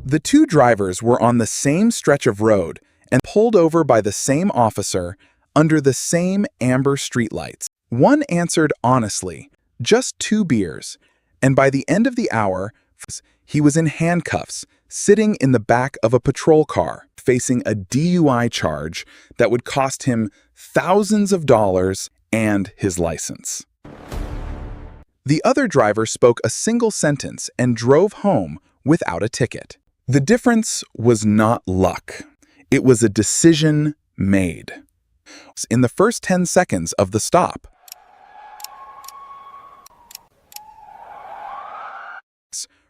The two drivers were on the same stretch of road and pulled over by the same officer under the same amber streetlights. One answered honestly, just 2 beers, and by the end of the hour, he was in handcuffs, sitting in the back of a patrol car, facing a DUI charge that would cost him thousands of dollars and his license. The other driver spoke a single sentence and drove home without a ticket. The difference was not luck. It was a decision made. In the first 10 seconds of the stop,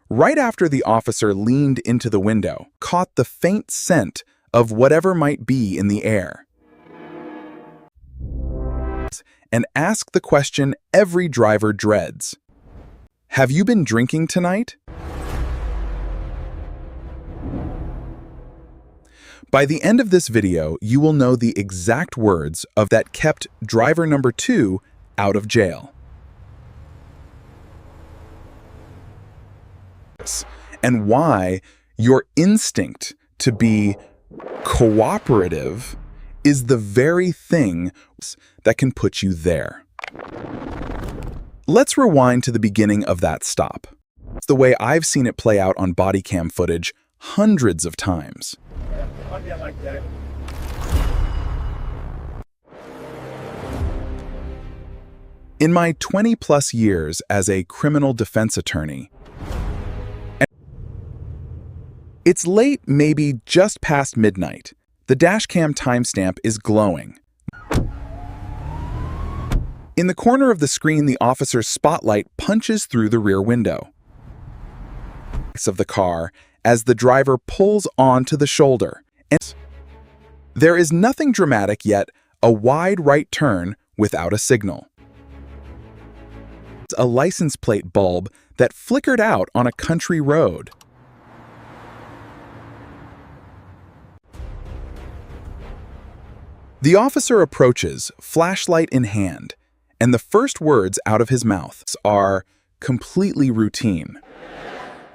right after the officer leaned into the window, caught the faint scent of whatever might be in the air, and asked the question every driver dreads. Have you been drinking tonight? By the end of this video, you will know the exact words of that kept driver number 2 out of jail. And why your instinct to be cooperative is the very thing that can put you there. Let's rewind to the beginning of that stop. It's the way I've seen it play out on body cam footage hundreds of times. In my 20-plus years as a criminal defense attorney, it's late, maybe just past midnight. The dashcam timestamp is glowing. In the corner of the screen, the officer's spotlight punches through the rear window of the car as the driver pulls onto the shoulder. And there is nothing dramatic, yet a wide right turn without a signal. A license plate bulb that flickered out on a country road. The officer approaches, flashlight in hand, and the first words out of his mouth are completely routine.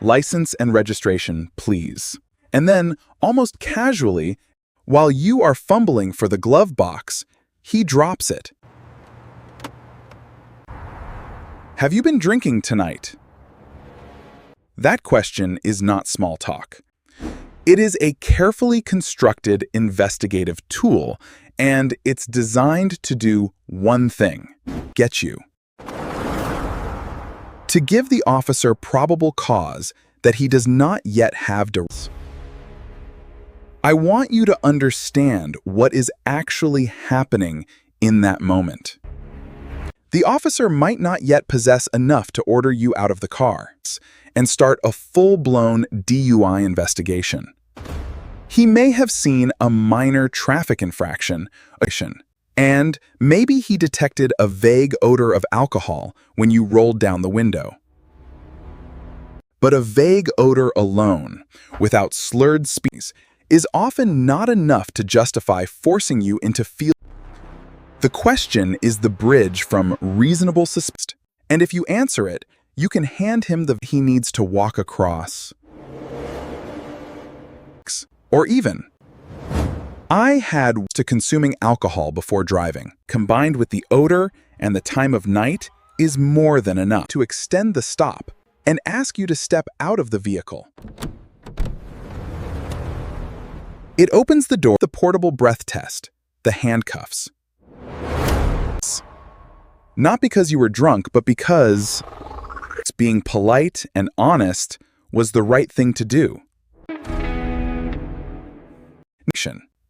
License and registration, please. And then, almost casually, while you are fumbling for the glove box, he drops it. Have you been drinking tonight? That question is not small talk. It is a carefully constructed investigative tool, and it's designed to do one thing: get you. To give the officer probable cause that he does not yet have to. I want you to understand what is actually happening in that moment. The officer might not yet possess enough to order you out of the car and start a full-blown DUI investigation. He may have seen a minor traffic infraction, and maybe he detected a vague odor of alcohol when you rolled down the window. But a vague odor alone, without slurred speech, is often not enough to justify forcing you into feeling. The question is the bridge from reasonable suspicion, and if you answer it, you can hand him the he needs to walk across. Or even, I had to consuming alcohol before driving, combined with the odor and the time of night, is more than enough to extend the stop and ask you to step out of the vehicle. It opens the door to the portable breath test, the handcuffs. Not because you were drunk, but because being polite and honest was the right thing to do.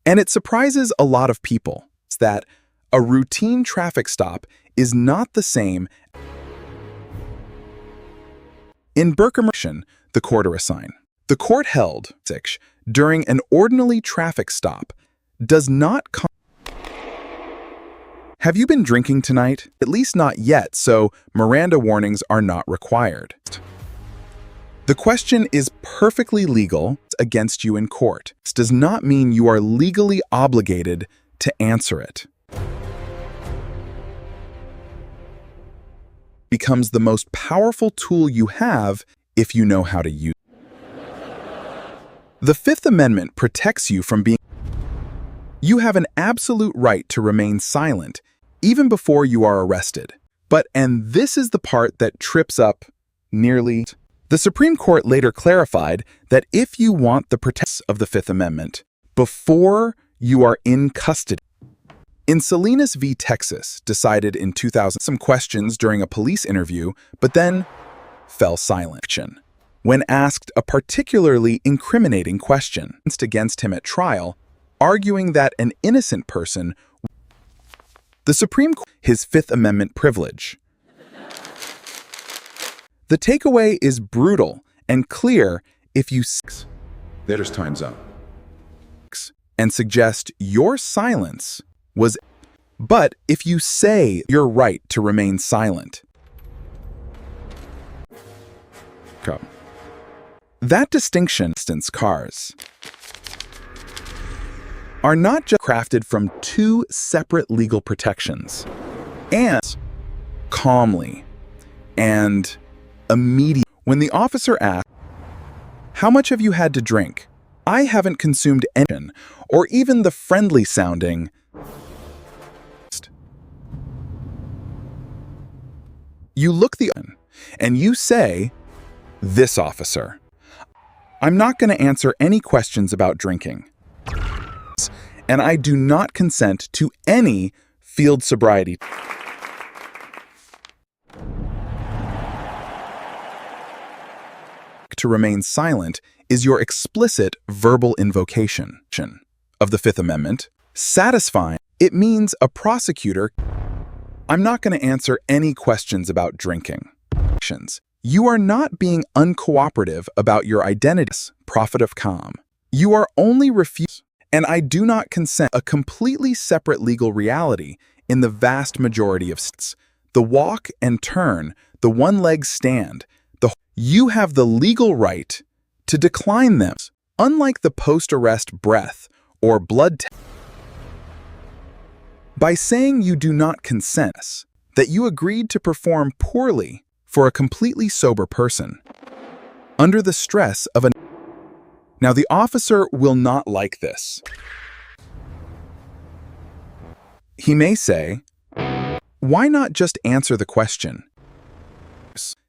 And it surprises a lot of people that a routine traffic stop is not the same. In Berkhamshaire, the court assigned. The court held during an ordinary traffic stop does not. Have you been drinking tonight? At least not yet, so Miranda warnings are not required. The question is perfectly legal against you in court. This does not mean you are legally obligated to answer it. Becomes the most powerful tool you have if you know how to use it. The Fifth Amendment protects you from being. You have an absolute right to remain silent, even before you are arrested. And this is the part that trips up nearly. The Supreme Court later clarified that if you want the protection of the Fifth Amendment before you are in custody. In Salinas v. Texas, decided in 2000, some questions during a police interview, but then fell silent. When asked a particularly incriminating question against him at trial, arguing that an innocent person, the Supreme Court, his Fifth Amendment privilege. The takeaway is brutal and clear if you There's time's up. And suggest your silence was. But if you say your right to remain silent, that distinction, instance cars, are not just crafted from two separate legal protections, and calmly and immediately. When the officer asks, "How much have you had to drink?" "I haven't consumed any," or even the friendly sounding, you look and you say, "This officer, I'm not going to answer any questions about drinking, and I do not consent to any field sobriety." To remain silent is your explicit verbal invocation of the Fifth Amendment. Satisfying, it means a prosecutor. I'm not going to answer any questions about drinking. You are not being uncooperative about your identity. Prophet of calm. You are only refusing, and I do not consent, a completely separate legal reality in the vast majority of states. The walk and turn, the one-leg stand, you have the legal right to decline them, unlike the post-arrest breath or blood test. By saying you do not consent, that you agreed to perform poorly for a completely sober person, under the stress of a. Now, the officer will not like this. He may say, "Why not just answer the question?"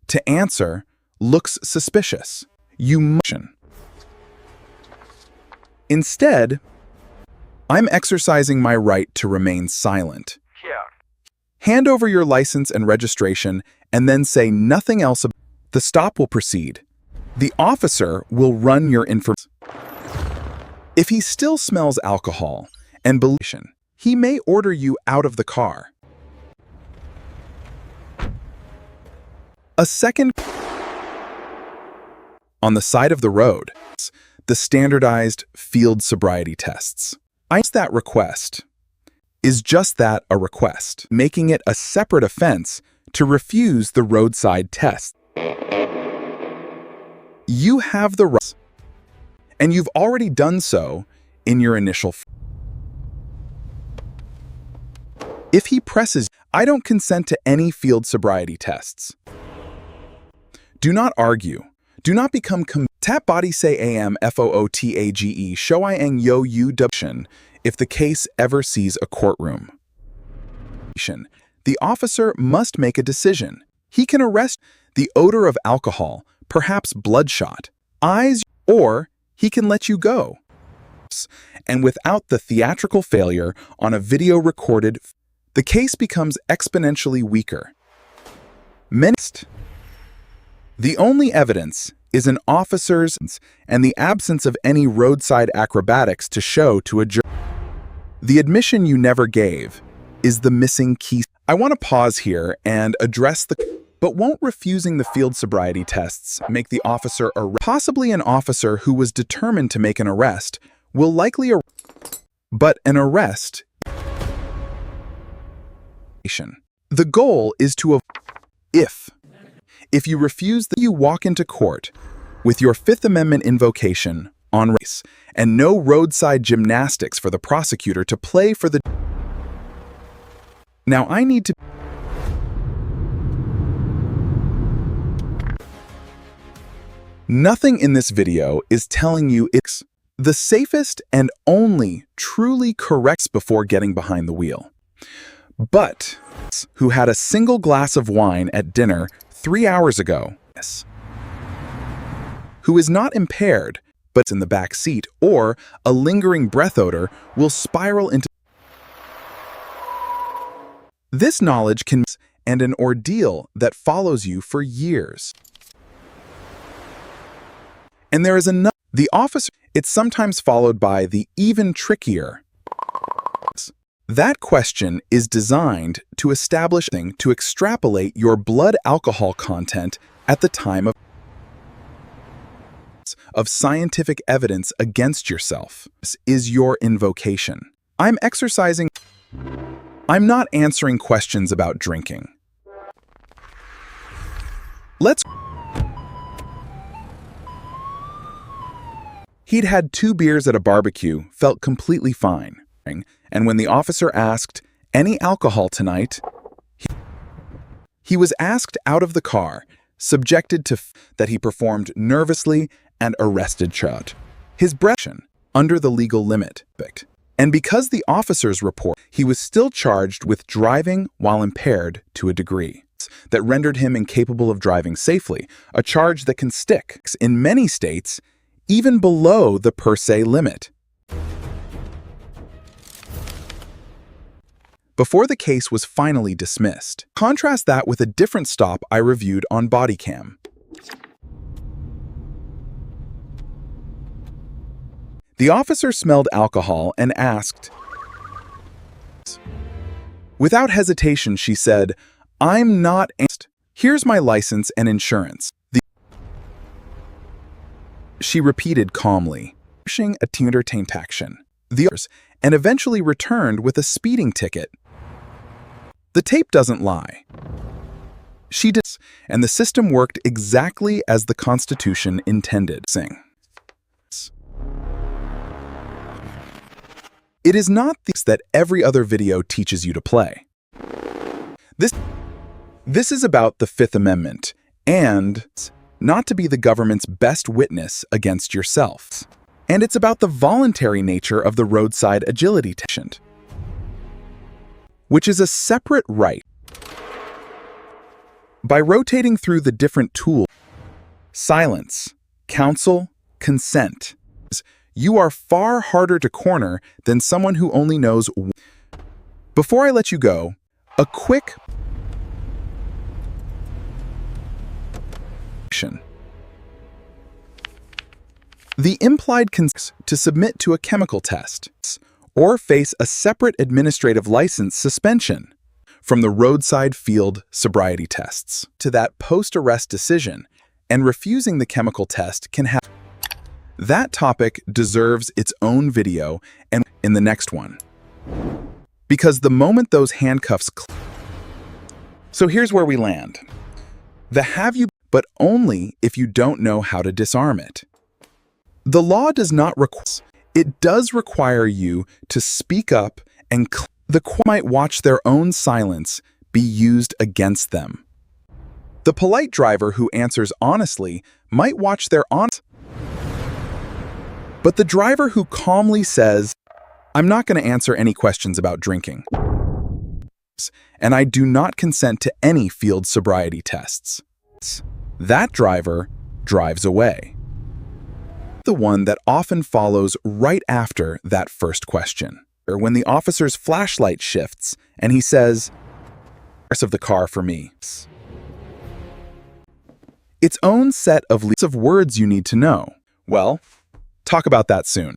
To answer looks suspicious. You motion. Instead, "I'm exercising my right to remain silent." Hand over your license and registration and then say nothing else. The stop will proceed. The officer will run your information. If he still smells alcohol and he may order you out of the car. A second. On the side of the road, the standardized field sobriety tests. That request is just that, a request, making it a separate offense to refuse the roadside test. You have the right, and you've already done so in your initial. If he presses, "I don't consent to any field sobriety tests." Do not argue. Do not become tap body say am footage show I ang yo u dubshin if the case ever sees a courtroom. The officer must make a decision. He can arrest the odor of alcohol, perhaps bloodshot, eyes, or he can let you go. And without the theatrical failure on a video recorded, the case becomes exponentially weaker. The only evidence is an officer's and the absence of any roadside acrobatics to show to a jury. The admission you never gave is the missing key. I want to pause here and address but won't refusing the field sobriety tests make the officer possibly an officer who was determined to make an arrest will likely but an arrest. The goal is to if you refuse you walk into court with your Fifth Amendment invocation on race and no roadside gymnastics for the prosecutor to play for the. Now I need to. Nothing in this video is telling you it's the safest and only truly correct before getting behind the wheel. But who had a single glass of wine at dinner 3 hours ago, who is not impaired, but in the back seat, or a lingering breath odor will spiral into. This knowledge can and an ordeal that follows you for years. And there is another. The officer, it's sometimes followed by the even trickier. That question is designed to establish to extrapolate your blood alcohol content at the time of scientific evidence against yourself. This is your invocation. I'm not answering questions about drinking. He'd had 2 beers at a barbecue, felt completely fine. And when the officer asked, "Any alcohol tonight?" he was asked out of the car, subjected to that he performed nervously and arrested Chud. His breath under the legal limit. And because the officer's report, he was still charged with driving while impaired to a degree that rendered him incapable of driving safely, a charge that can stick in many states even below the per se limit. Before the case was finally dismissed. Contrast that with a different stop I reviewed on body cam. The officer smelled alcohol and asked. Without hesitation, she said, "I'm not. Here's my license and insurance." She repeated calmly, pushing a entertained action. And eventually returned with a speeding ticket. The tape doesn't lie. She did, and the system worked exactly as the Constitution intended. It is not this that every other video teaches you to play. This is about the Fifth Amendment, and not to be the government's best witness against yourself. And it's about the voluntary nature of the roadside agility test, which is a separate right. By rotating through the different tools, silence, counsel, consent, you are far harder to corner than someone who only knows. Before I let you go, a quick the implied consent to submit to a chemical test or face a separate administrative license suspension from the roadside field sobriety tests to that post-arrest decision, and refusing the chemical test can have. That topic deserves its own video and in the next one. Because the moment those handcuffs So here's where we land. The have you, but only if you don't know how to disarm it. The law does not require. It does require you to speak up, and the might watch their own silence be used against them. The polite driver who answers honestly might watch their but the driver who calmly says, "I'm not going to answer any questions about drinking, and I do not consent to any field sobriety tests," that driver drives away. The one that often follows right after that first question, or when the officer's flashlight shifts and he says, "Rest of the car for me." Its own set of words you need to know. Well, talk about that soon.